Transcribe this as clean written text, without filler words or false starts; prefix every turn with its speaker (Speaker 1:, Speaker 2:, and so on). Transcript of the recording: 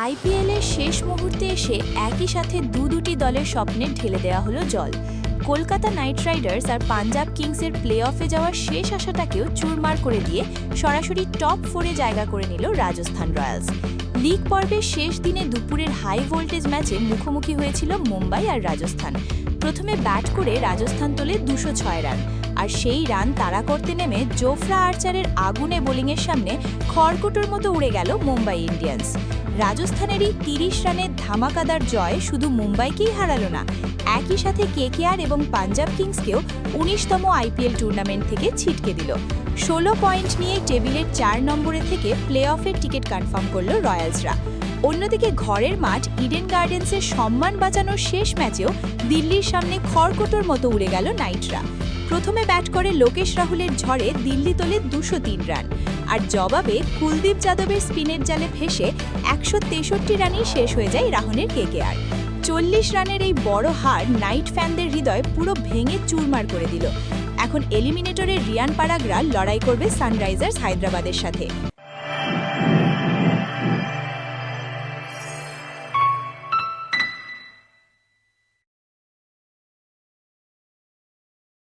Speaker 1: আইপিএলের শেষ মুহূর্তে এসে একই সাথে দুটি দলের স্বপ্নে ঢেলে দেওয়া হলো জল। কলকাতা নাইট রাইডার্স আর পাঞ্জাব কিংসের প্লে অফে যাওয়ার শেষ আশাটাকেও চুরমার করে দিয়ে সরাসরি টপ 4-এ জায়গা করে নিল রাজস্থান রয়্যালস। লিগ পর্বের শেষ দিনে দুপুরের হাই ভোল্টেজ ম্যাচে মুখোমুখি হয়েছিল মুম্বাই আর রাজস্থান। প্রথমে ব্যাট করে রাজস্থান তোলে 206 রান, আর সেই রান তাড়া করতে নেমে জোফরা আর্চারের আগুনে বোলিংয়ের সামনে খড়কুটোর মতো উড়ে গেল মুম্বাই ইন্ডিয়ান্স। রাজস্থানেরই 30 রানের ধামাকাদার জয় শুধু মুম্বাইকেই হারালো না, একই সাথে কেকেআর এবং পাঞ্জাব কিংসকেও 19তম আইপিএল টুর্নামেন্ট থেকে ছিটকে দিল। 16 পয়েন্ট নিয়ে টেবিলের 4 নম্বরে থেকে প্লে অফের টিকিট কনফার্ম করল রয়্যালসরা। অন্যদিকে ঘরের মাঠ ইডেন গার্ডেন্সের সম্মান বাঁচানোর শেষ ম্যাচেও দিল্লির সামনে খড়কুটোর মতো উড়ে গেল নাইটরা। প্রথমে ব্যাট করে লোকেশ রাহুলের ঝড়ে দিল্লি তোলে 203 রান, আর জবাবে কুলদীপ যাদবের স্পিনের জালে ফেসে 163 রানেই শেষ হয়ে যায় রাহুলের কেকেআর। 40 রানের এই বড় হার নাইট ফ্যানদের হৃদয় পুরো ভেঙে চুরমার করে দিল। এখন এলিমিনেটরের রিয়ান পারাগরা লড়াই করবে সানরাইজার্স হায়দ্রাবাদের সাথে।